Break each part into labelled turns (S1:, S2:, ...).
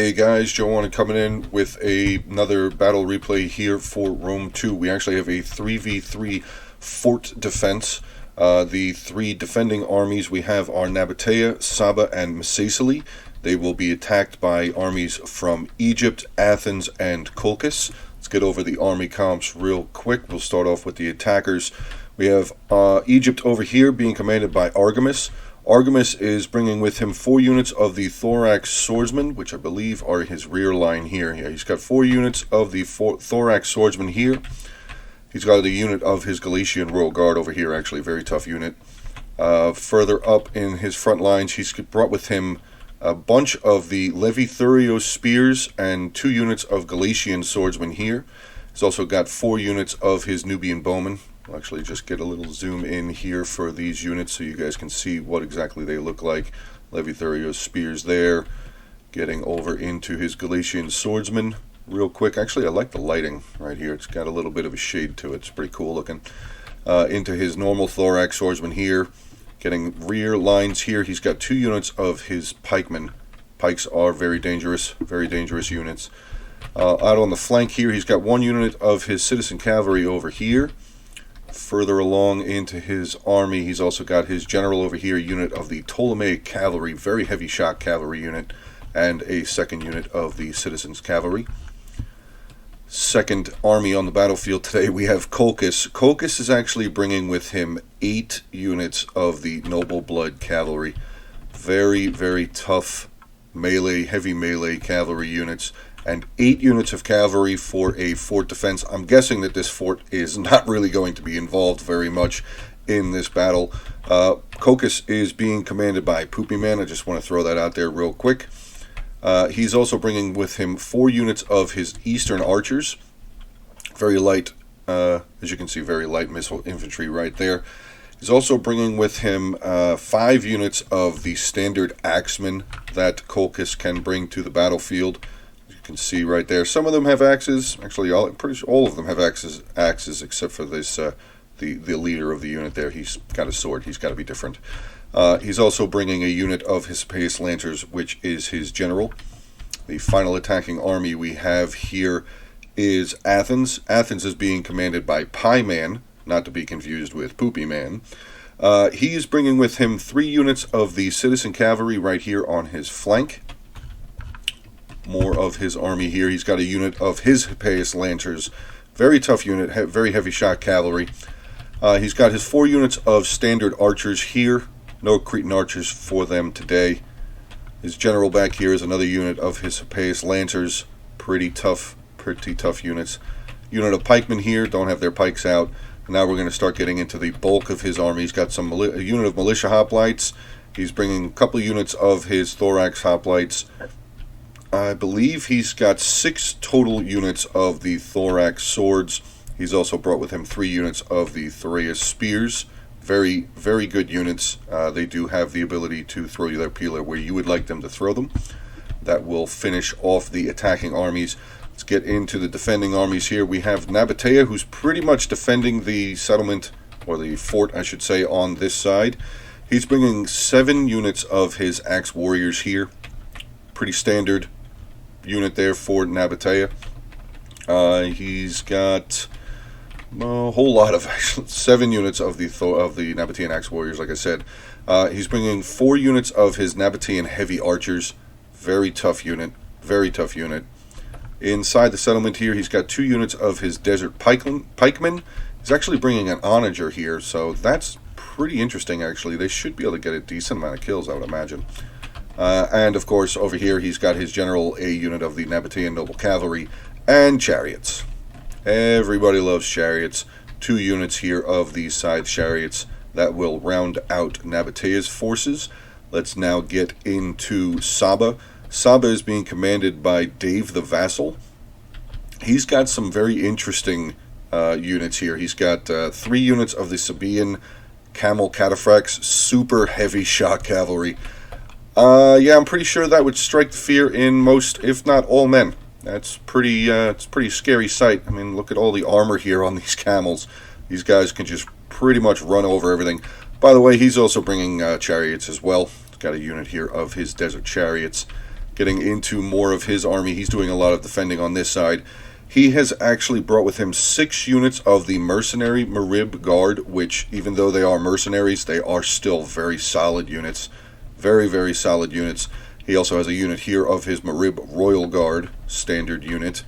S1: Hey guys, Joe Warner coming in with another battle replay here for Rome 2. We actually have a 3v3 fort defense. The three defending armies we have are Nabatea, Saba, and Mesacily. They will be attacked by armies from Egypt, Athens, and Colchis. Let's get over the army comps real quick. We'll start off with the attackers. We have Egypt over here being commanded by Argamas. Argamas is bringing with him 4 units of the Thorax Swordsmen, which I believe are his rear line here. Yeah, he's got 4 units of the Thorax Swordsmen here. He's got a unit of his Galician Royal Guard over here, actually a very tough unit. Further up in his front lines, he's brought with him a bunch of the Levithurios Spears and 2 units of Galician Swordsmen here. He's also got 4 units of his Nubian Bowmen. I'll actually just get a little zoom in here for these units so you guys can see what exactly they look like. Levithurios Spears there. Getting over into his Galician Swordsman real quick. Actually, I like the lighting right here. It's got a little bit of a shade to it. It's pretty cool looking. Into his normal Thorax Swordsman here. Getting rear lines here. He's got 2 units of his pikemen. Pikes are very dangerous units. Out on the flank here, he's got 1 unit of his citizen cavalry over here. Further along into his army, he's also got his general over here, unit of the Ptolemaic cavalry, very heavy shock cavalry unit, and a 2nd unit of the citizens cavalry. Second army on the battlefield today, we have Colchis. Colchis is actually bringing with him 8 units of the noble blood cavalry. Very, very tough melee, heavy melee cavalry units, and 8 units of cavalry for a fort defense. I'm guessing that this fort is not really going to be involved very much in this battle. Colchis is being commanded by Poopy Man. I just want to throw that out there real quick. He's also bringing with him 4 units of his eastern archers. Very light, as you can see, very light missile infantry right there. He's also bringing with him 5 units of the standard axemen that Colchis can bring to the battlefield. Can see right there. Some of them have axes. Actually, I'm pretty sure all of them have axes except for this the leader of the unit there. He's got a sword. He's got to be different. He's also bringing a unit of his Hispanic Lancers, which is his general. The final attacking army we have here is Athens. Athens is being commanded by Pie Man, not to be confused with Poopy Man. He is bringing with him 3 units of the citizen cavalry right here on his flank. More of his army here. He's got a unit of his Hispanic Lancers, very tough unit, very heavy shock cavalry. He's got his 4 units of standard archers here. No Cretan archers for them today. His general back here is another unit of his Hispanic Lancers, pretty tough units. Unit of pikemen here, don't have their pikes out. Now we're going to start getting into the bulk of his army. He's got a unit of militia hoplites. He's bringing a couple units of his thorax hoplites. I believe he's got 6 total units of the Thorax Swords. He's also brought with him 3 units of the Thoraeus Spears. Very, very good units. They do have the ability to throw their peeler where you would like them to throw them. That will finish off the attacking armies. Let's get into the defending armies here. We have Nabatea, who's pretty much defending the settlement, or the fort, I should say, on this side. He's bringing 7 units of his Axe Warriors here. Pretty standard unit there for Nabatea. He's got a whole lot of 7 units of the Nabatean Axe Warriors, like I said. He's bringing 4 units of his Nabatean Heavy Archers. Very tough unit. Inside the settlement here, he's got 2 units of his Desert Pikemen. He's actually bringing an Onager here, so that's pretty interesting, actually. They should be able to get a decent amount of kills, I would imagine. And of course, over here, he's got his general, a unit of the Nabatean Noble Cavalry, and chariots. Everybody loves chariots. 2 units here of these side chariots that will round out Nabatea's forces. Let's now get into Saba. Saba is being commanded by Dave the Vassal. He's got some very interesting units here. He's got 3 units of the Sabaean Camel Cataphracts, super heavy shock cavalry. Yeah, I'm pretty sure that would strike fear in most, if not all, men. That's it's a pretty scary sight. I mean, look at all the armor here on these camels. These guys can just pretty much run over everything. By the way, he's also bringing chariots as well. He's got a unit here of his desert chariots. getting into more of his army. He's doing a lot of defending on this side. He has actually brought with him 6 units of the mercenary Marib Guard, which, even though they are mercenaries, they are still very solid units. Very, very solid units. He also has a unit here of his Marib Royal Guard, standard unit.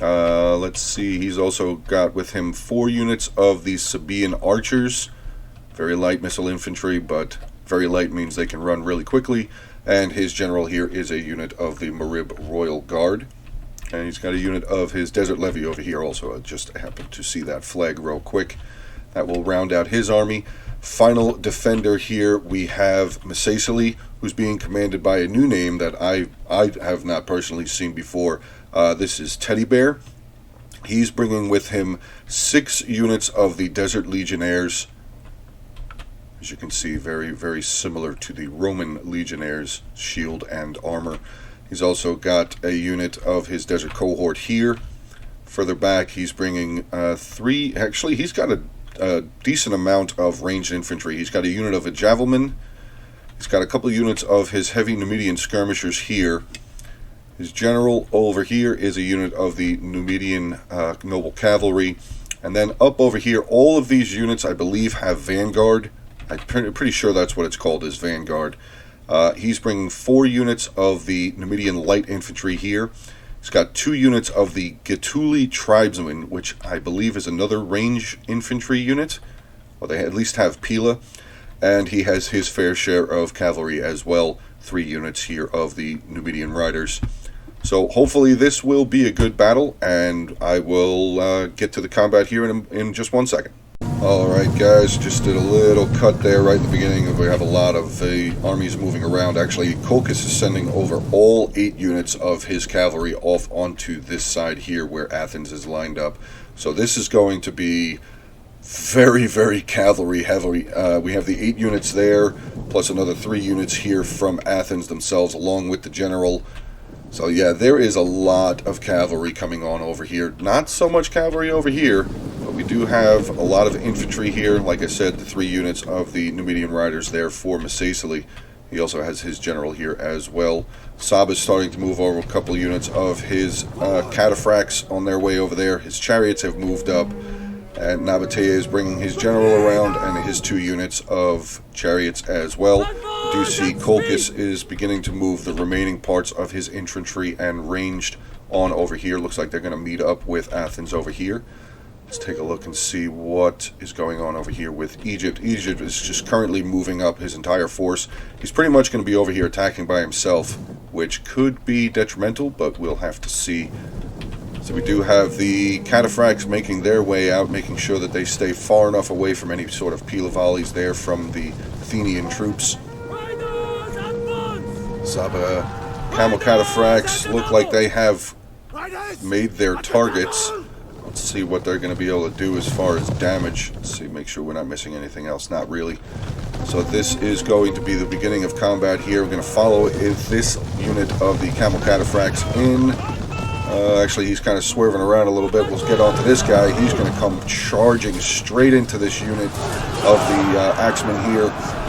S1: Let's see, he's also got with him 4 units of the Sabaean Archers. Very light missile infantry, but very light means they can run really quickly. And his general here is a unit of the Marib Royal Guard. And he's got a unit of his Desert Levy over here also. I just happened to see that flag real quick. That will round out his army. Final defender here, we have Masacely, who's being commanded by a new name that I have not personally seen before. This is Teddy Bear. He's bringing with him 6 units of the Desert Legionnaires. As you can see, very, very similar to the Roman Legionnaires' shield and armor. He's also got a unit of his Desert Cohort here. Further back, he's bringing 3... Actually, he's got a decent amount of ranged infantry. He's got a unit of a Javelin. He's got a couple units of his heavy Numidian skirmishers here. His general over here is a unit of the Numidian Noble Cavalry. And then up over here, all of these units, I believe, have Vanguard. I'm pretty sure that's what it's called, is Vanguard. He's bringing 4 units of the Numidian Light Infantry here. He's got 2 units of the Getuli Tribesmen, which I believe is another range infantry unit. Well, they at least have Pila. And he has his fair share of cavalry as well. 3 units here of the Numidian Riders. So hopefully this will be a good battle, and I will get to the combat here in just 1 second. Alright guys, just did a little cut there right at the beginning. We have a lot of armies moving around. Actually, Colchis is sending over all 8 units of his cavalry off onto this side here where Athens is lined up. So this is going to be very, very cavalry heavy. We have the 8 units there, plus another 3 units here from Athens themselves, along with the general. So yeah, there is a lot of cavalry coming on over here. Not so much cavalry over here, but we do have a lot of infantry here. Like I said, the 3 units of the Numidian Riders there for Masacely. He also has his general here as well. Sab is starting to move over a couple units of his cataphracts on their way over there. His chariots have moved up. And Nabatea is bringing his general around and his 2 units of chariots as well. You do see Colchis is beginning to move the remaining parts of his infantry and ranged on over here. Looks like they're going to meet up with Athens over here. Let's take a look and see what is going on over here with Egypt. Egypt is just currently moving up his entire force. He's pretty much going to be over here attacking by himself, which could be detrimental, but we'll have to see. So we do have the cataphracts making their way out, making sure that they stay far enough away from any sort of pila volleys there from the Athenian troops. Saba camel cataphracts look like they have made their targets. Let's see what they're going to be able to do as far as damage. Let's see, make sure we're not missing anything else. Not really. So this is going to be the beginning of combat here. We're going to follow this unit of the camel cataphracts in. Actually, he's kind of swerving around a little bit. We'll get onto this guy. He's going to come charging straight into this unit of the axemen here.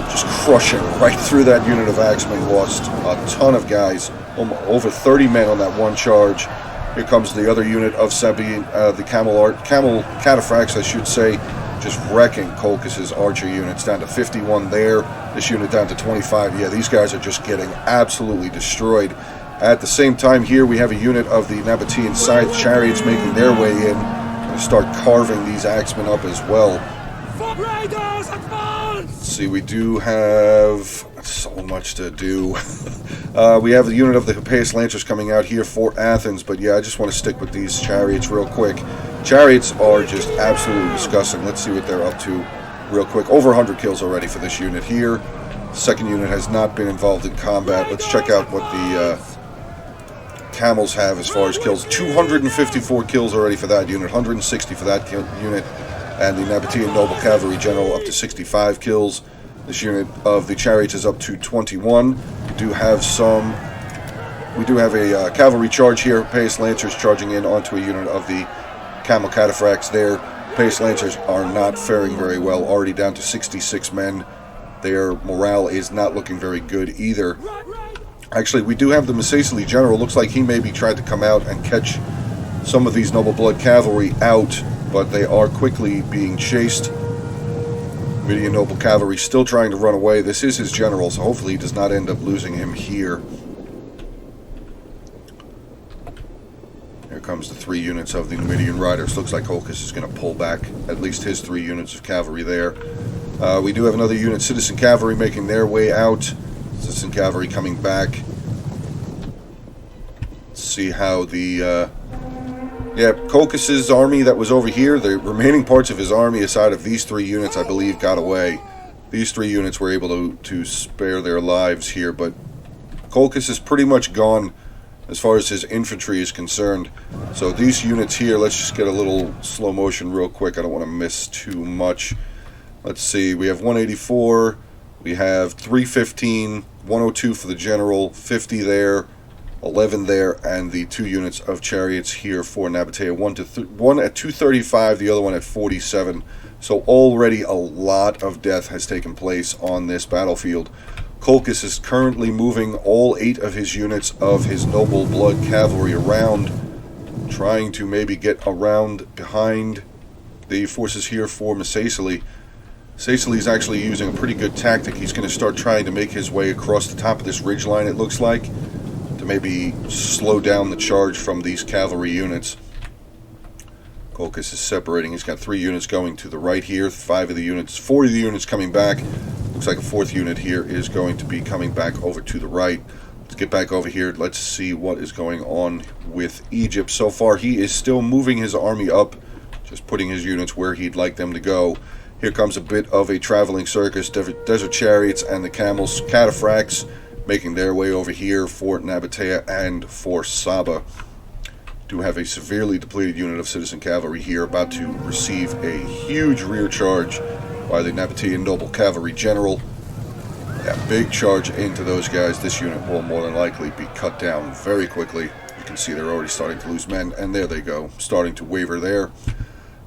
S1: Just crushing right through that unit of axemen. Lost a ton of guys. Over 30 men on that one charge. Here comes the other unit of Sebi, the camel cataphracts, I should say. Just wrecking Colchis' archer units. Down to 51 there. This unit down to 25. Yeah, these guys are just getting absolutely destroyed. At the same time here, we have a unit of the Nabatean scythe chariots making their way in. Going to start carving these axemen up as well. Let's see, we do have so much to do. We have the unit of the Hippeus Lancers coming out here for Athens, but yeah, I just want to stick with these chariots real quick. Chariots are just absolutely disgusting. Let's see what they're up to real quick. Over 100 kills already for this unit here. Second unit has not been involved in combat. Let's check out what the camels have as far as kills. 254 kills already for that unit, 160 for that unit, and the Nabatean Noble Cavalry General up to 65 kills. This unit of the chariots is up to 21. We do have a cavalry charge here. Hippeus Lancers charging in onto a unit of the camel cataphracts there. Hippeus Lancers are not faring very well, already down to 66 men. Their morale is not looking very good either. Actually, we do have the Masacely General. Looks like he maybe tried to come out and catch some of these Noble Blood Cavalry out, but they are quickly being chased. Numidian Noble Cavalry still trying to run away. This is his general, so hopefully he does not end up losing him here. Here comes the 3 units of the Numidian Riders. Looks like Holkis is going to pull back at least his 3 units of cavalry there. We do have another unit, Citizen Cavalry, making their way out. Citizen Cavalry coming back. Let's see how the... yeah, Kolkis's army that was over here, the remaining parts of his army aside of these 3 units, I believe, got away. These 3 units were able to spare their lives here, but Kolkis is pretty much gone as far as his infantry is concerned. So these units here, let's just get a little slow motion real quick. I don't want to miss too much. Let's see, we have 184, we have 315, 102 for the general, 50 there, 11 there, and the 2 units of chariots here for Nabatea. One at 235, the other one at 47. So already a lot of death has taken place on this battlefield. Kolkis is currently moving all 8 of his units of his Noble Blood Cavalry around, trying to maybe get around behind the forces here for Masacely. Masacely is actually using a pretty good tactic. He's going to start trying to make his way across the top of this ridgeline, it looks like, to maybe slow down the charge from these cavalry units. Kolkis is separating. He's got 3 units going to the right here, 4 of the units coming back. Looks like a 4th unit here is going to be coming back over to the right. Let's get back over here. Let's see what is going on with Egypt. So far, he is still moving his army up, just putting his units where he'd like them to go. Here comes a bit of a traveling circus. Desert chariots and the camels, cataphracts, making their way over here for Nabatea and for Saba. Do have a severely depleted unit of citizen cavalry here, about to receive a huge rear charge by the Nabatean Noble Cavalry General. Yeah, big charge into those guys. This unit will more than likely be cut down very quickly. You can see they're already starting to lose men, and there they go, starting to waver there.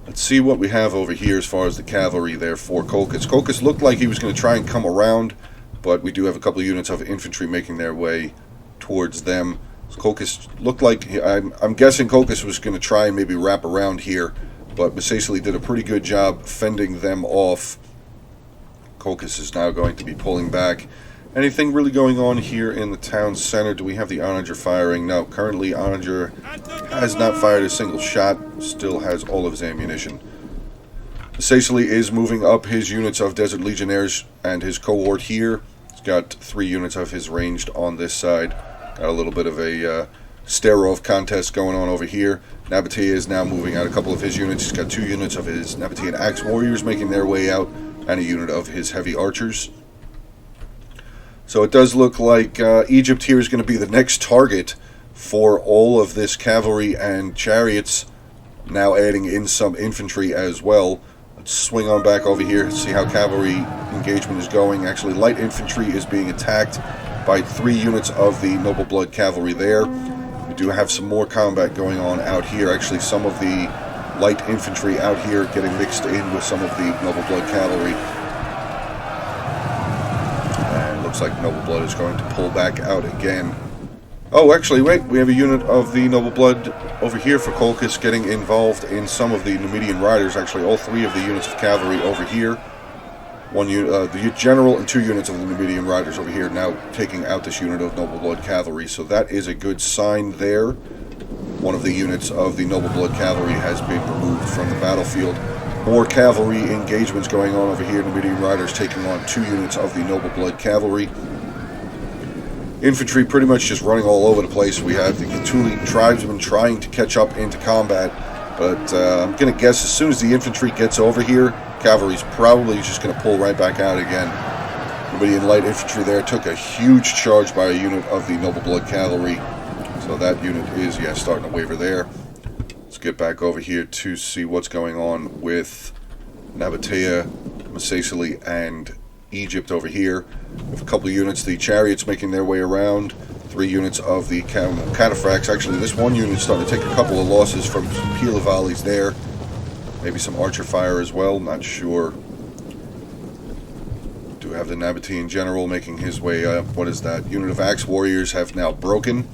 S1: Let's see what we have over here as far as the cavalry there for Kolkis. Kolkis looked like he was going to try and come around, but we do have a couple of units of infantry making their way towards them. So Kolkis looked like, I'm guessing Kolkis was going to try and maybe wrap around here, but Masacely did a pretty good job fending them off. Kolkis is now going to be pulling back. Anything really going on here in the town center? Do we have the Onager firing? No, currently Onager has not fired a single shot, still has all of his ammunition. Masacely is moving up his units of Desert Legionnaires and his cohort here. He's got 3 units of his ranged on this side. Got a little bit of a stare-off contest going on over here. Nabatea is now moving out a couple of his units. He's got 2 units of his Nabatean Axe Warriors making their way out, and a unit of his Heavy Archers. So it does look like Egypt here is going to be the next target for all of this cavalry and chariots, now adding in some infantry as well. Let's swing on back over here, see how cavalry engagement is going. Actually, light infantry is being attacked by 3 units of the Noble Blood Cavalry there. We do have some more combat going on out here. Actually, some of the light infantry out here getting mixed in with some of the Noble Blood Cavalry. And looks like Noble Blood is going to pull back out again. Oh, actually, wait, we have a unit of the Noble Blood over here for Kolkis getting involved in some of the Numidian Riders. Actually, all 3 of the units of cavalry over here. One unit, the general and 2 units of the Numidian Riders over here now taking out this unit of Noble Blood Cavalry. So that is a good sign there. One of the units of the Noble Blood Cavalry has been removed from the battlefield. More cavalry engagements going on over here. Numidian Riders taking on 2 units of the Noble Blood Cavalry. Infantry pretty much just running all over the place. We have the Gatuli tribesmen trying to catch up into combat, but I'm going to guess as soon as the infantry gets over here, cavalry's probably just going to pull right back out again. Numidian light infantry there took a huge charge by a unit of the Noble Blood Cavalry, so that unit is, yeah, starting to waver there. Let's get back over here to see what's going on with Nabatea, Masacely, and Egypt over here. We have a couple of units, the chariots making their way around, 3 units of the cataphracts. Actually, this one unit is starting to take a couple of losses from some Pila volleys there. Maybe some archer fire as well, not sure. Do have the Nabatean general making his way up. What is that? Unit of axe warriors have now broken.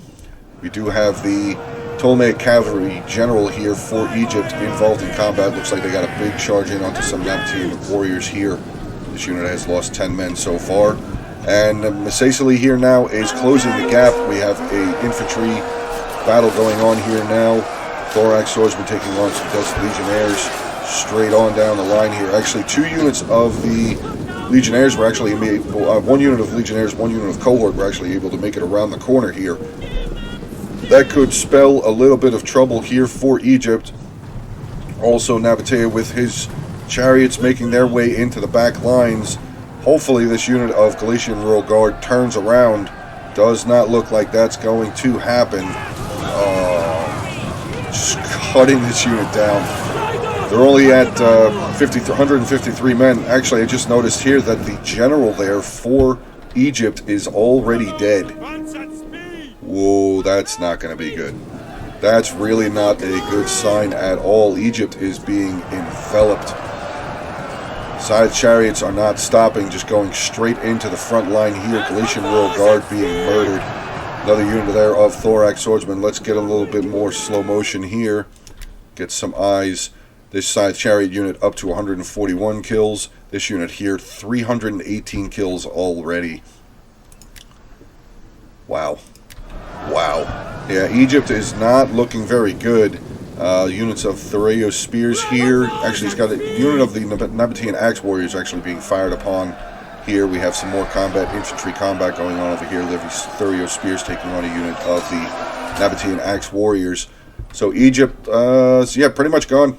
S1: We do have the Ptolemaic cavalry general here for Egypt involved in combat. Looks like they got a big charge in onto some Nabatean warriors here. This unit has lost 10 men so far. And Mesesili here now is closing the gap. We have a infantry battle going on here now. Thorax swordsmen taking on some Dutch legionnaires straight on down the line here. Actually, 2 units of the legionnaires were actually able, 1 unit of legionnaires, 1 unit of cohort were actually able to make it around the corner here. That could spell a little bit of trouble here for Egypt. Also, Nabatea with his chariots making their way into the back lines. Hopefully this unit of Galician Royal Guard turns around. Does not look like that's going to happen. Just cutting this unit down. They're only at 153 men. Actually, I just noticed here that the general there for Egypt is already dead. Whoa, that's not going to be good. That's really not a good sign at all. Egypt is being enveloped. Scythe chariots are not stopping, just going straight into the front line here. Galician Royal Guard being murdered. Another unit there of Thorax swordsmen. Let's get a little bit more slow motion here. Get some eyes. This Scythe chariot unit up to 141 kills. This unit here, 318 kills already. Wow. Wow. Yeah, Egypt is not looking very good. Units of Thureos spears here. Actually, he's got a unit of the Nabatean axe warriors actually being fired upon here. We have some more combat, infantry combat going on over here. Thureos spears taking on a unit of the Nabatean axe warriors. So Egypt, yeah, pretty much gone.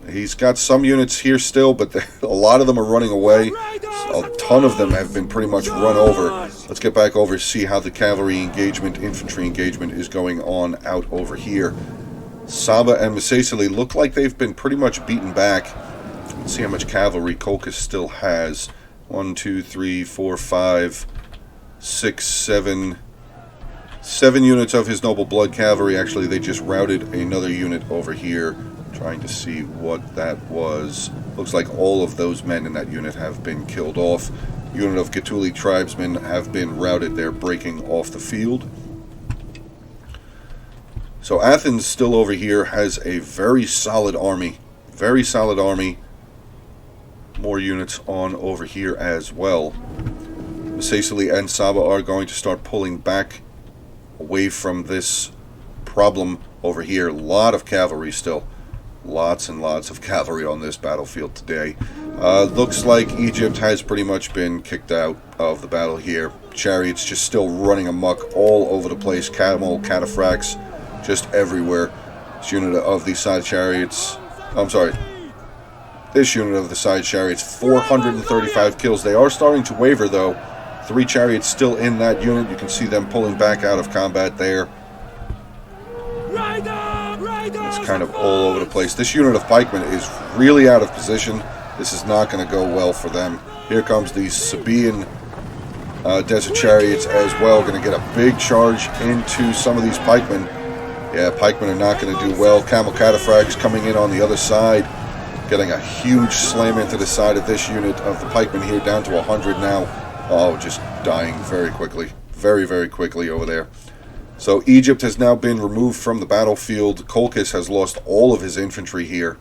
S1: He's got some units here still, but a lot of them are running away. A ton of them have been pretty much run over. Let's get back over to see how the cavalry engagement, infantry engagement is going on out over here. Saba and Mesesili look like they've been pretty much beaten back. Let's see how much cavalry Colchis still has. 1, 2, 3, 4, 5, 6, 7. 7 units of his noble blood cavalry. Actually, they just routed another unit over here. Trying to see what that was. Looks like all of those men in that unit have been killed off. Unit of Gatuli tribesmen have been routed. They're breaking off the field. So Athens still over here has a very solid army. Very solid army. More units on over here as well. Mesesili and Saba are going to start pulling back away from this problem over here. A lot of cavalry still. Lots and lots of cavalry on this battlefield today. Looks like Egypt has pretty much been kicked out of the battle here. Chariots just still running amok all over the place. Camel, cataphracts, just everywhere. This unit of the side chariots... I'm sorry. This unit of the side chariots, 435 kills. They are starting to waver, though. 3 chariots still in that unit. You can see them pulling back out of combat there. It's kind of all over the place. This unit of pikemen is really out of position. This is not going to go well for them. Here comes the Sabaean desert chariots as well. Going to get a big charge into some of these pikemen. Yeah, pikemen are not going to do well. Camel cataphracts coming in on the other side. Getting a huge slam into the side of this unit of the pikemen here, down to 100 now. Oh, just dying very quickly. Very, very quickly over there. So Egypt has now been removed from the battlefield. Colchis has lost all of his infantry here.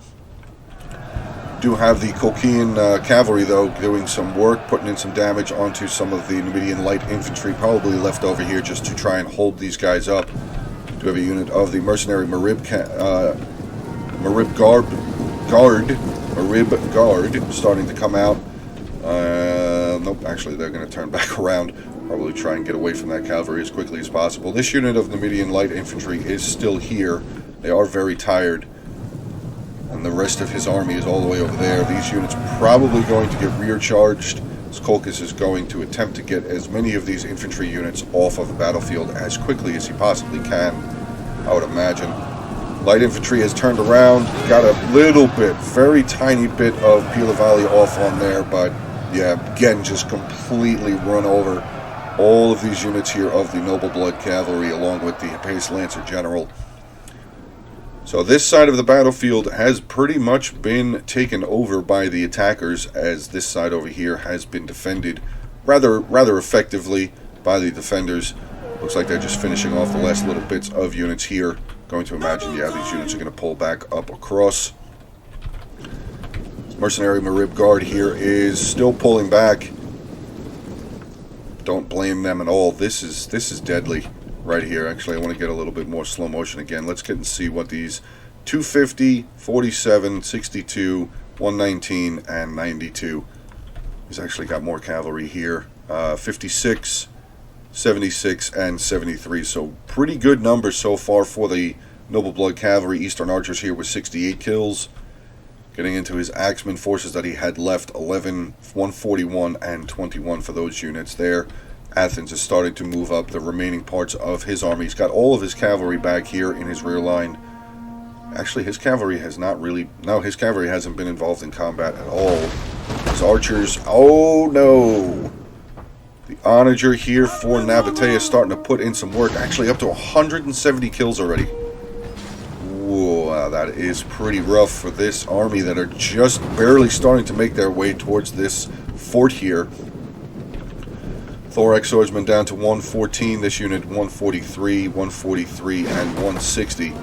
S1: Do have the Colchian cavalry, though, doing some work, putting in some damage onto some of the Numidian light infantry, probably left over here just to try and hold these guys up. Do have a unit of the mercenary Marib Guard starting to come out. Nope, actually they're going to turn back around. Probably try and get away from that cavalry as quickly as possible. This unit of Numidian light infantry is still here. They are very tired. And the rest of his army is all the way over there. These units probably going to get rear charged. Colchis is going to attempt to get as many of these infantry units off of the battlefield as quickly as he possibly can, I would imagine. Light infantry has turned around. Got a little bit, very tiny bit of Pilavali off on there, but yeah, again, just completely run over all of these units here of the Noble Blood Cavalry along with the Pace Lancer General. So this side of the battlefield has pretty much been taken over by the attackers, as this side over here has been defended rather effectively by the defenders. Looks like they're just finishing off the last little bits of units here. Going to imagine, yeah, these units are going to pull back up across. Mercenary Marib Guard here is still pulling back. Don't blame them at all. This is deadly right here. Actually, I want to get a little bit more slow motion again. Let's get and see what these 250, 47, 62, 119, and 92. He's actually got more cavalry here. 56, 76, and 73. So pretty good numbers so far for the Noble Blood Cavalry. Eastern Archers here with 68 kills. Getting into his Axeman forces that he had left, 11, 141, and 21 for those units there. Athens is starting to move up the remaining parts of his army. He's got all of his cavalry back here in his rear line. Actually, his cavalry has not really... No, his cavalry hasn't been involved in combat at all. His archers... Oh, no! The onager here for Nabatea is starting to put in some work. Actually, up to 170 kills already. Wow, that is pretty rough for this army that are just barely starting to make their way towards this fort here. Thorax Swordsman down to 114. This unit 143, 143, and 160.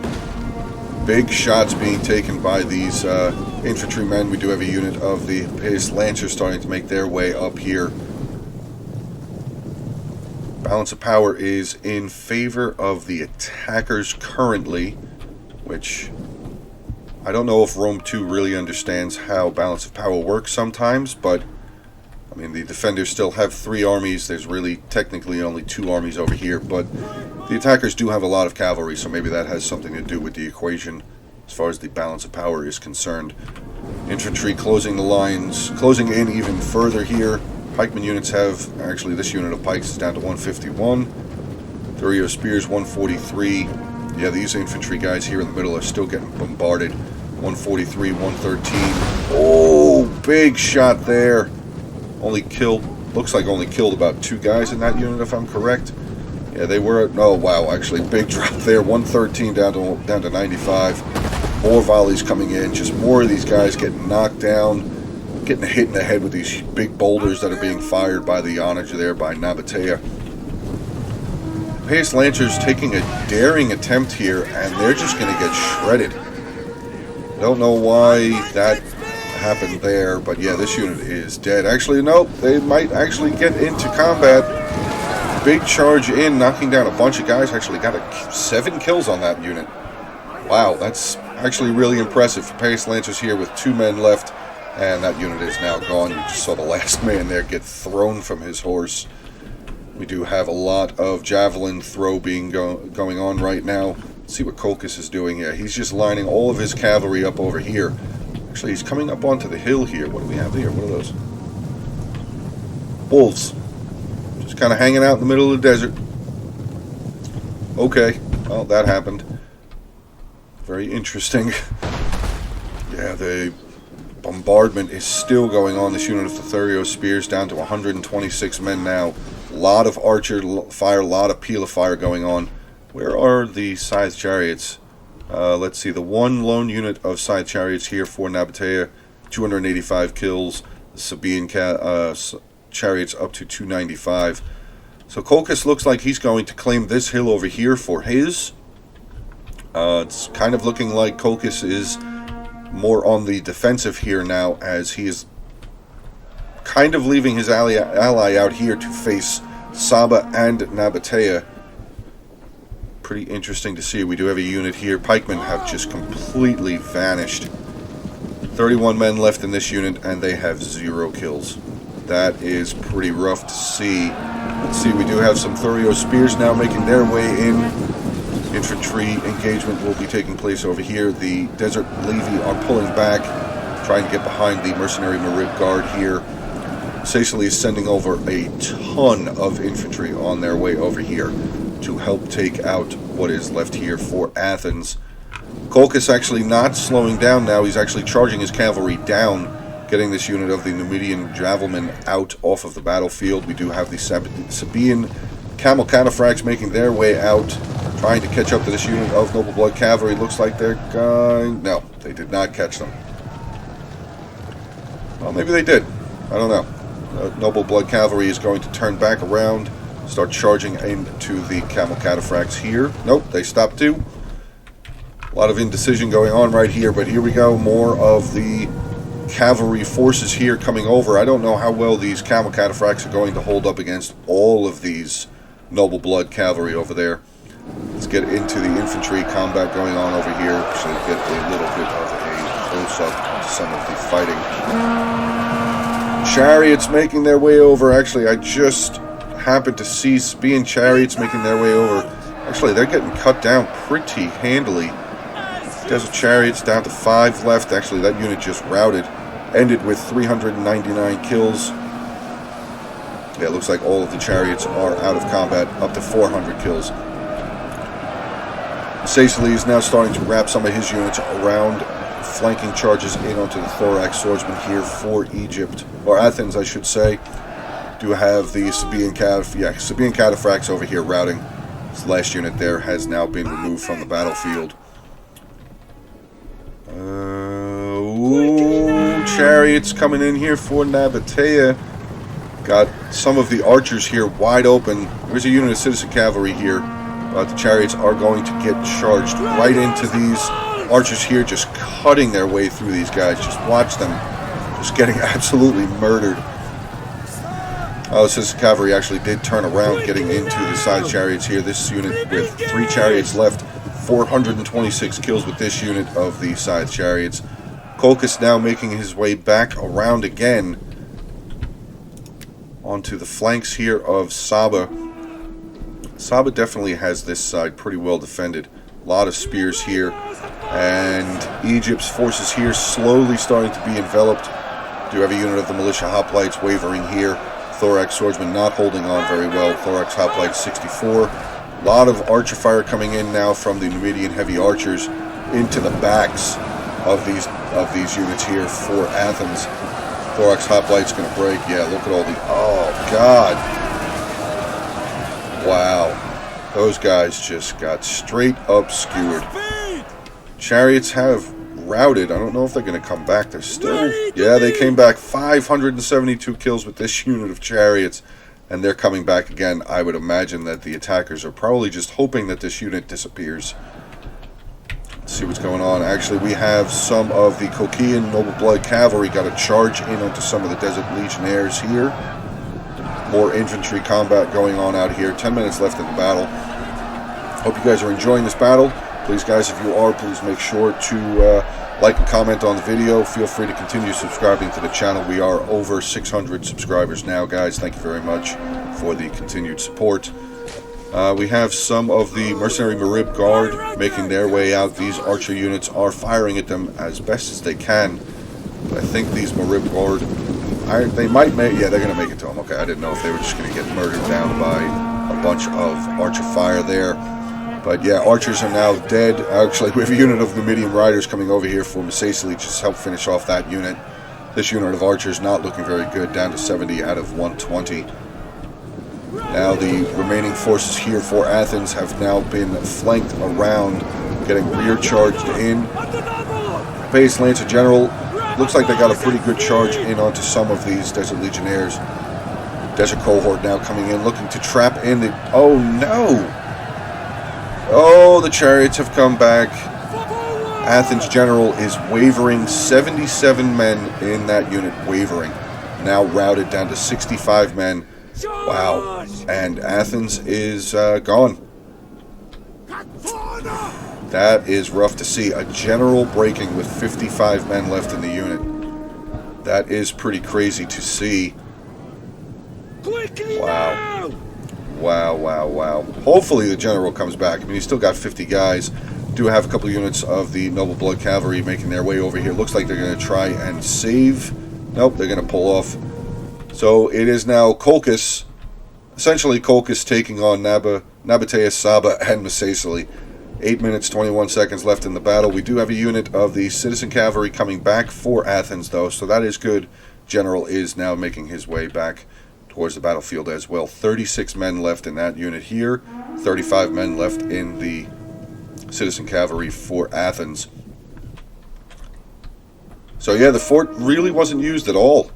S1: Big shots being taken by these infantrymen. We do have a unit of the Pace Lancers starting to make their way up here. Balance of power is in favor of the attackers currently, which I don't know if Rome 2 really understands how balance of power works sometimes, but I mean, the defenders still have 3 armies. There's really technically only 2 armies over here, but the attackers do have a lot of cavalry, so maybe that has something to do with the equation as far as the balance of power is concerned. Infantry closing the lines, closing in even further here. Pikeman units have, actually this unit of pikes is down to 151. Thurio Spears 143. Yeah, these infantry guys here in the middle are still getting bombarded. 143, 113. Oh, big shot there. Only killed, looks like only killed about 2 guys in that unit, if I'm correct. Yeah, they were, oh wow, actually big drop there. 113 down to 95. More volleys coming in, just more of these guys getting knocked down, getting hit in the head with these big boulders that are being fired by the onager there by Nabatea. Pace Lancers taking a daring attempt here, and they're just going to get shredded. Don't know why that happened there, but yeah, this unit is dead. Actually, nope, they might actually get into combat. Big charge in, knocking down a bunch of guys. Actually got 7 kills on that unit. Wow, that's actually really impressive for Pace Lancers here with 2 men left, and that unit is now gone. You just saw the last man there get thrown from his horse. We do have a lot of javelin throw being going on right now. Let's see what Colchis is doing here. He's just lining all of his cavalry up over here. Actually, he's coming up onto the hill here. What do we have here? What are those? Wolves. Just kind of hanging out in the middle of the desert. Okay. Well, that happened. Very interesting. Yeah, the bombardment is still going on. This unit of the Thurio Spears down to 126 men now. A lot of archer fire, a lot of peel of fire going on. Where are the scythe chariots? Let's see, the one lone unit of scythe chariots here for Nabatea, 285 kills. The Sabaean chariots up to 295. So Colchis looks like he's going to claim this hill over here for his. It's kind of looking like Colchis is more on the defensive here now, as he is kind of leaving his ally out here to face Saba and Nabatea. Pretty interesting to see. We do have a unit here. Pikemen have just completely vanished. 31 men left in this unit, and they have 0 kills. That is pretty rough to see. Let's see, we do have some Thurio Spears now making their way in. Infantry engagement will be taking place over here. The Desert Levy are pulling back, trying to get behind the Mercenary Marib Guard here. Sicily is sending over a ton of infantry on their way over here to help take out what is left here for Athens. Colchis actually not slowing down now. He's actually charging his cavalry down, getting this unit of the Numidian Javelmen out off of the battlefield. We do have the Sabaean Camel Cataphracts making their way out, trying to catch up to this unit of Noble Blood Cavalry. Looks like they're going... No, they did not catch them. Well, maybe they did. I don't know. Noble Blood Cavalry is going to turn back around, start charging into the Camel Cataphracts here. Nope, they stopped too. A lot of indecision going on right here, but here we go. More of the cavalry forces here coming over. I don't know how well these Camel Cataphracts are going to hold up against all of these Noble Blood Cavalry over there. Let's get into the infantry combat going on over here. Actually get a little bit of a close-up to some of the fighting. Chariots making their way over. Actually, I just happened to see Sabaean chariots making their way over. Actually, they're getting cut down pretty handily. Desert Chariots down to 5 left. Actually, that unit just routed. Ended with 399 kills. Yeah, it looks like all of the chariots are out of combat. Up to 400 kills. Sicily is now starting to wrap some of his units around, flanking charges in onto the Thorax Swordsman here for Egypt. Or Athens, I should say. Do have the Sabaean Cataphracts over here routing. This last unit there has now been removed from the battlefield. Chariots coming in here for Nabatea. Got some of the archers here wide open. There's a unit of citizen cavalry here. But the chariots are going to get charged right into these archers here, just cutting their way through these guys. Just watch them just getting absolutely murdered. The citizen cavalry actually did turn around, getting into the side chariots here. This unit with 3 chariots left. 426 kills with this unit of the scythe chariots. Colchis now making his way back around again onto the flanks here of Saba. Saba definitely has this side pretty well defended. A lot of spears here. And Egypt's forces here slowly starting to be enveloped. Do have a unit of the militia hoplites wavering here. Thorax Swordsman not holding on very well. Thorax hoplites 64. A lot of archer fire coming in now from the Numidian heavy archers into the backs of these units here for Athens. Thorax hoplites going to break. Yeah, look at all the... Oh, God. Wow. Those guys just got straight up skewered. Chariots have routed. I don't know if they're going to come back. They're still... Yeah, they came back. 572 kills with this unit of chariots. And they're coming back again. I would imagine that the attackers are probably just hoping that this unit disappears. Let's see what's going on. Actually, we have some of the Colchian Noble Blood Cavalry got a charge in onto some of the Desert Legionnaires here. More infantry combat going on out here. 10 minutes left in the battle. Hope you guys are enjoying this battle. Please, guys, if you are, please make sure to like and comment on the video. Feel free to continue subscribing to the channel. We are over 600 subscribers now, guys. Thank you very much for the continued support. We have some of the Mercenary Marib Guard making their way out. These archer units are firing at them as best as they can. But I think these Marib Guard, they might make... Yeah, they're going to make it to them. Okay, I didn't know if they were just going to get murdered down by a bunch of archer fire there. But yeah, archers are now dead. Actually, we have a unit of Numidian riders coming over here for Sicily just to help finish off that unit. This unit of archers not looking very good, down to 70 out of 120. Now the remaining forces here for Athens have now been flanked around, getting rear charged in. Base Lancer General, looks like they got a pretty good charge in onto some of these Desert Legionnaires. Desert Cohort now coming in, looking to trap in the... Oh no! Oh, the chariots have come back. Athens General is wavering. 77 men in that unit wavering. Now routed down to 65 men. Wow. And Athens is gone. That is rough to see. A general breaking with 55 men left in the unit. That is pretty crazy to see. Wow. Wow, wow, wow. Hopefully the general comes back. I mean, he's still got 50 guys. Do have a couple units of the Noble Blood Cavalry making their way over here. Looks like they're going to try and save. Nope, they're going to pull off. So it is now Colchis. Essentially Colchis taking on Nabatea, Saba, and Sicily. 8 minutes, 21 seconds left in the battle. We do have a unit of the Citizen Cavalry coming back for Athens, though, so that is good. General is now making his way back towards the battlefield as well. 36 men left in that unit here. 35 men left in the Citizen Cavalry for Athens. So yeah, the fort really wasn't used at all.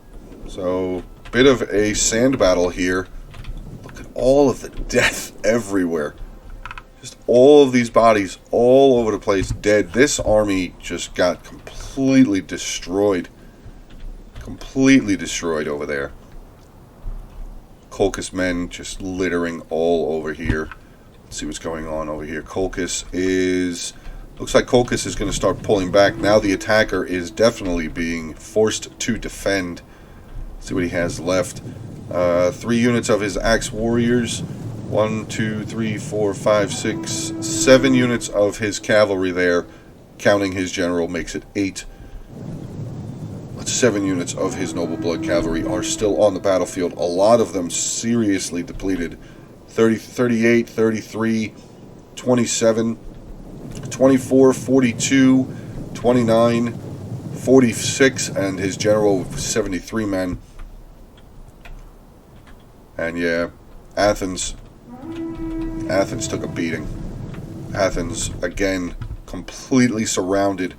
S1: So bit of a sand battle here. Look at all of the death everywhere. Just all of these bodies all over the place, dead. This army just got completely destroyed. Completely destroyed over there. Colchis men just littering all over here. Let's see what's going on over here. Colchis is... Looks like Colchis is going to start pulling back. Now the attacker is definitely being forced to defend. Let's see what he has left. 3 units of his Axe Warriors. 1, 2, 3, 4, 5, 6, 7 units of his cavalry there. Counting his general makes it 8. 7 units of his Noble Blood Cavalry are still on the battlefield. A lot of them seriously depleted. 38, 33, 27, 24, 42, 29, 46, and his general with 73 men. And yeah, Athens took a beating. Athens, again, completely surrounded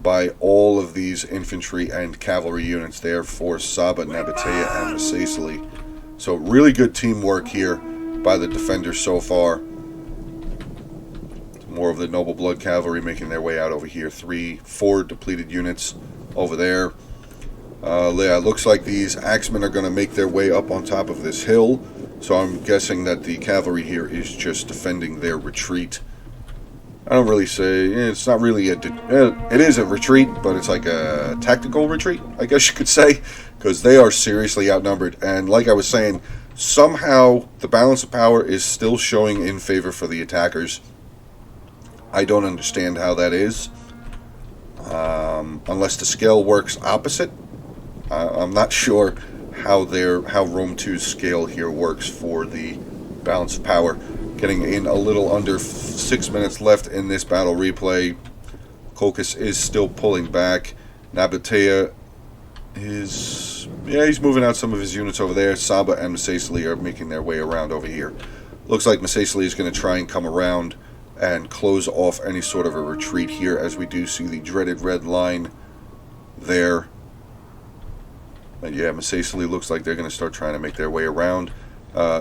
S1: by all of these infantry and cavalry units there for Saba, Nabatea, and Massaceae. So really good teamwork here by the defenders so far. More of the Noble Blood Cavalry making their way out over here. 4 depleted units over there. Yeah, it looks like these axemen are going to make their way up on top of this hill. So I'm guessing that the cavalry here is just defending their retreat. I don't really say, it's not really it is a retreat, but it's like a tactical retreat, I guess you could say, because they are seriously outnumbered. And like I was saying, somehow the balance of power is still showing in favor for the attackers. I don't understand how that is, unless the scale works opposite. I'm not sure how Rome 2's scale here works for the balance of power. Getting in a little under 6 minutes left in this battle replay. Colchis is still pulling back. Nabatea is... yeah, he's moving out some of his units over there. Saba and Massaceae are making their way around over here. Looks like Massaceae is going to try and come around and close off any sort of a retreat here, as we do see the dreaded red line there. And yeah, Massaceae looks like they're going to start trying to make their way around.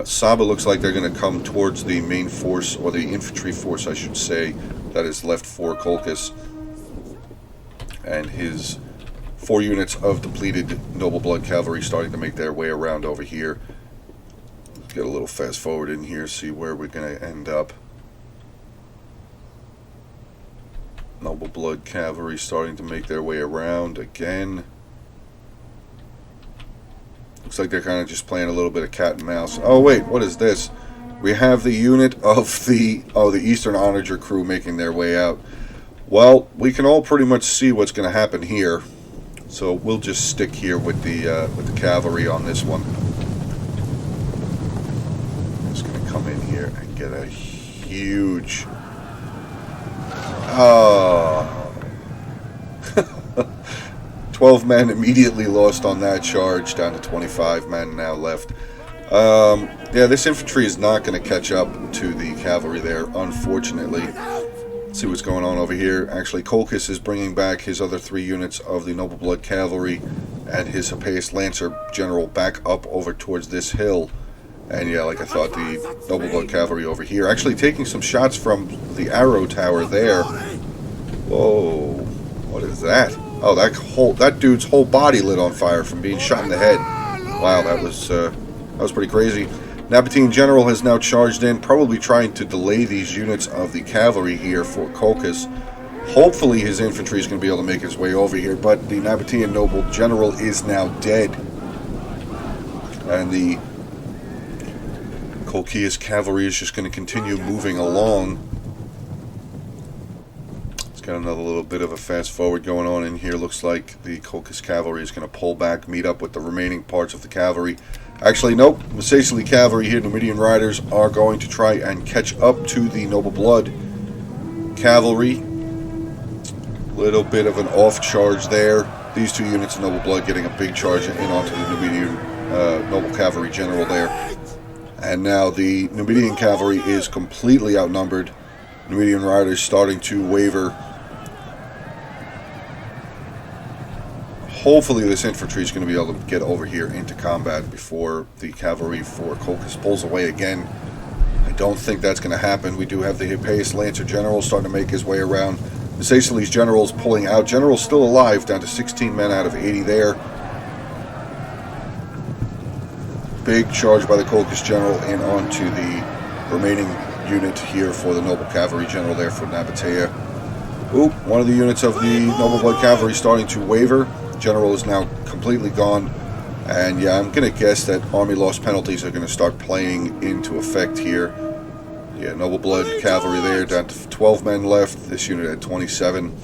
S1: Saba looks like they're going to come towards the main force, or the infantry force, I should say, that is left for Colchis. And his 4 units of depleted Noble Blood Cavalry starting to make their way around over here. Let's get a little fast forward in here, see where we're going to end up. Noble Blood Cavalry starting to make their way around again. Looks like they're kind of just playing a little bit of cat and mouse. Oh wait, what is this? We have the unit of the Eastern Onager crew making their way out. Well, we can all pretty much see what's going to happen here, so we'll just stick here with the cavalry on this one. Just going to come in here and get a huge... oh. 12 men immediately lost on that charge, down to 25 men now left. Yeah, this infantry is not going to catch up to the cavalry there, unfortunately. Let's see what's going on over here. Actually, Colchis is bringing back his other 3 units of the Noble Blood Cavalry and his Hippeus Lancer general back up over towards this hill. And yeah, like I thought, the Noble Blood Cavalry over here actually taking some shots from the arrow tower there. Whoa, what is that? Oh, that dude's whole body lit on fire from being shot in the head. Wow, that was pretty crazy. Nabatean General has now charged in, probably trying to delay these units of the cavalry here for Colchis. Hopefully his infantry is going to be able to make its way over here, but the Nabatean Noble General is now dead. And the Colchias cavalry is just going to continue moving along. Got another little bit of a fast forward going on in here. Looks like the Colchis cavalry is going to pull back, meet up with the remaining parts of the cavalry. Actually, nope. Massaceae cavalry here, Numidian riders, are going to try and catch up to the Noble Blood cavalry. Little bit of an off charge there. These 2 units of Noble Blood getting a big charge in onto the Numidian Noble Cavalry General there. And now the Numidian cavalry is completely outnumbered. Numidian riders starting to waver. Hopefully this infantry is going to be able to get over here into combat before the cavalry for Colchis pulls away again. I don't think that's going to happen. We do have the Hippeus Lancer General starting to make his way around. The Sicili's General's pulling out. General's still alive, down to 16 men out of 80 there. Big charge by the Colchis General in onto the remaining unit here for the Noble Cavalry General there for Nabatea. Oop, one of the units of the Noble Blood Cavalry starting to waver. General is now completely gone. And yeah, I'm going to guess that army loss penalties are going to start playing into effect here. Yeah, Noble Blood Cavalry there, down to 12 men left. This unit at 27.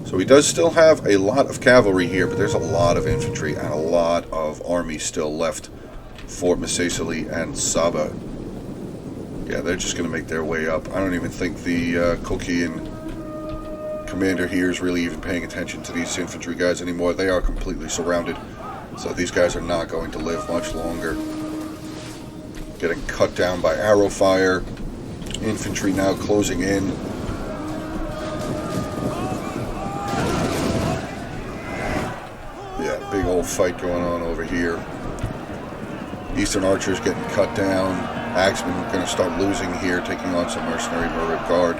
S1: So he does still have a lot of cavalry here, but there's a lot of infantry and a lot of army still left for Mesesili and Saba. Yeah, they're just going to make their way up. I don't even think the Colchian commander here is really even paying attention to these infantry guys anymore. They are completely surrounded. So these guys are not going to live much longer. Getting cut down by arrow fire. Infantry now closing in. Yeah, big old fight going on over here. Eastern archers getting cut down. Axemen going to start losing here, taking on some mercenary Marib Guard.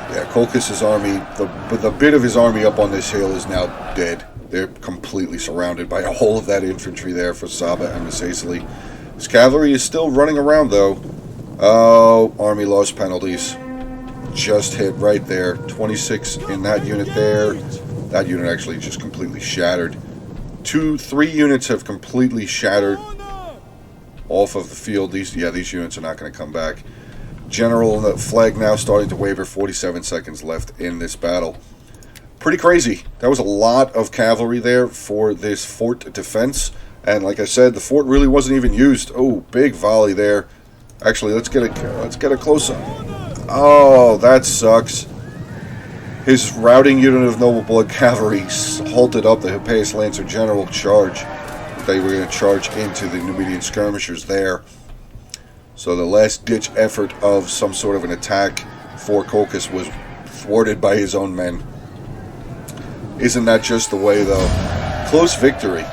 S1: Yeah, Colchis' army, the bit of his army up on this hill is now dead. They're completely surrounded by all of that infantry there for Saba and Mesesili. His cavalry is still running around, though. Oh, army loss penalties. Just hit right there. 26 in that unit there. That unit actually just completely shattered. 3 units have completely shattered off of the field. These units are not going to come back. General flag now starting to waver. 47 seconds left in this battle. Pretty crazy. That was a lot of cavalry there for this fort defense. And like I said, the fort really wasn't even used. Oh, big volley there. Actually, let's get a close up. Oh, that sucks. His routing unit of Noble Blood Cavalry halted up the Hippeus Lancer General charge. They were going to charge into the Numidian skirmishers there. So the last-ditch effort of some sort of an attack for Colchis was thwarted by his own men. Isn't that just the way, though? Close victory.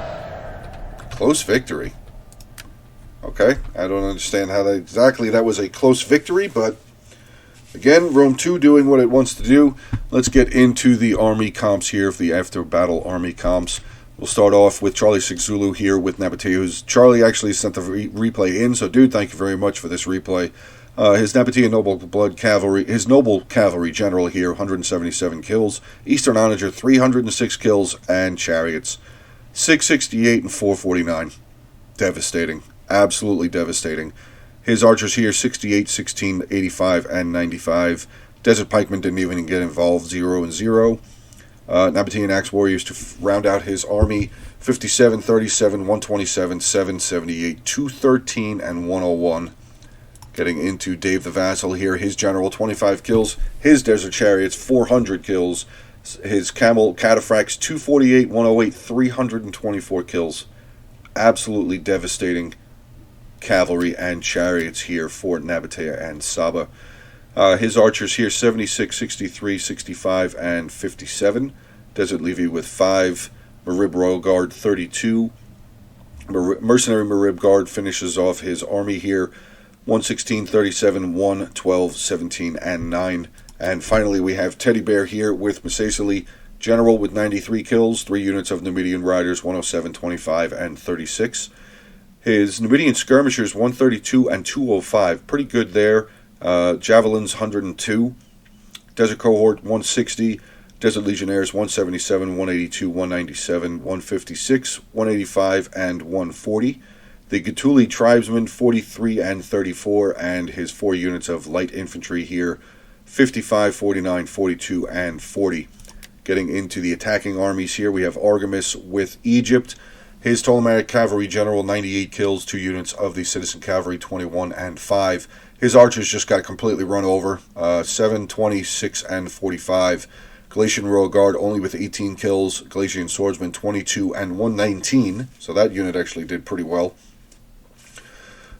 S1: Close victory. Okay, I don't understand how that was a close victory, but again, Rome 2 doing what it wants to do. Let's get into the army comps here, the after-battle army comps. We'll start off with Charlie 6 Zulu here with Nabatea. Charlie actually sent the replay in, so dude, thank you very much for this replay. His Nabatea Noble Blood Cavalry, his Noble Cavalry General here, 177 kills. Eastern Onager, 306 kills, and Chariots, 668 and 449. Devastating. Absolutely devastating. His archers here, 68, 16, 85, and 95. Desert Pikemen didn't even get involved, 0 and 0. Nabatean Axe Warriors to round out his army, 57, 37, 127, 778, 213, and 101. Getting into Dave the Vassal here, his general, 25 kills. His Desert Chariots, 400 kills. His Camel Cataphracts, 248, 108, 324 kills. Absolutely devastating cavalry and chariots here for Nabatea and Saba. His archers here, 76, 63, 65, and 57. Desert Levy with 5. Marib Royal Guard, 32. Mercenary Marib Guard finishes off his army here, 116, 37, 1, 12, 17, and 9. And finally, we have Teddy Bear here with Mesesili General with 93 kills, 3 units of Numidian Riders, 107, 25, and 36. His Numidian Skirmishers, 132 and 205. Pretty good there. Javelins, 102. Desert Cohort, 160. Desert Legionnaires, 177, 182, 197, 156, 185, and 140. The Gatuli Tribesmen, 43 and 34. And his 4 units of light infantry here, 55, 49, 42, and 40. Getting into the attacking armies here, we have Argamis with Egypt. His Ptolemaic Cavalry General, 98 kills, 2 units of the Citizen Cavalry, 21 and 5. His archers just got completely run over, 7, 26, and 45. Galatian Royal Guard only with 18 kills. Galatian Swordsmen, 22 and 119. So that unit actually did pretty well.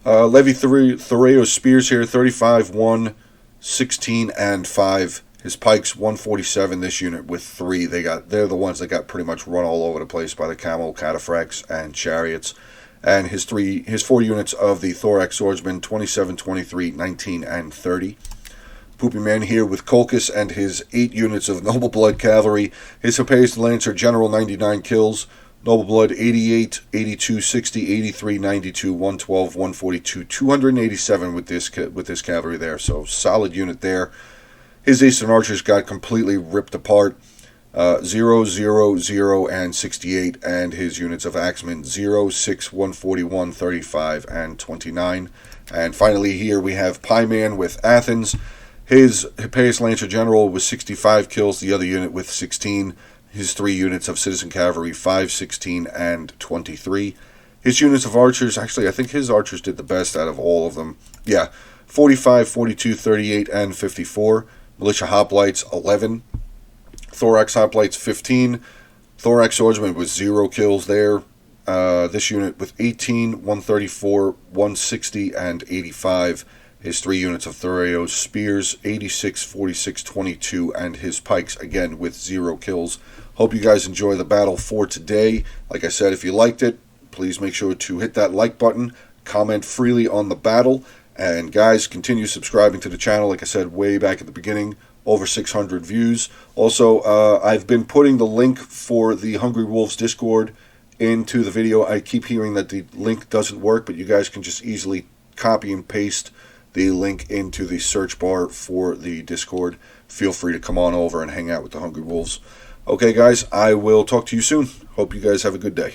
S1: Levi Thureo's Spears here, 35, 1, 16, and 5. His pikes 147. This unit with 3. They're the ones that got pretty much run all over the place by the camel cataphracts and chariots. And his 4 units of the thorax swordsman 27, 23, 19, and 30. Poopy Man here with Colchis and his 8 units of Noble Blood Cavalry. His Hippeas Lancer General 99 kills. Noble Blood 88, 82, 60, 83, 92, 112, 142, 287 with this cavalry there. So solid unit there. His Eastern Archers got completely ripped apart. 0, 0, 0, and 68. And his units of Axemen 0, 6, 141, 35, and 29. And finally here we have Pie Man with Athens. His Hippeas Lancer General was 65 kills, the other unit with 16. His 3 units of Citizen Cavalry, 5, 16, and 23. His units of archers, actually, I think his archers did the best out of all of them. Yeah, 45, 42, 38, and 54. Militia Hoplites, 11. Thorax Hoplites, 15. Thorax Swordsman with 0 kills there. This unit with 18, 134, 160, and 85. His 3 units of Thureos Spears, 86, 46, 22, and his pikes, again, with 0 kills. Hope you guys enjoy the battle for today. Like I said, if you liked it, please make sure to hit that like button, comment freely on the battle, and guys, continue subscribing to the channel. Like I said, way back at the beginning, over 600 views. Also, I've been putting the link for the Hungry Wolves Discord into the video. I keep hearing that the link doesn't work, but you guys can just easily copy and paste the link into the search bar for the Discord. Feel free to come on over and hang out with the Hungry Wolves. Okay, guys, I will talk to you soon. Hope you guys have a good day.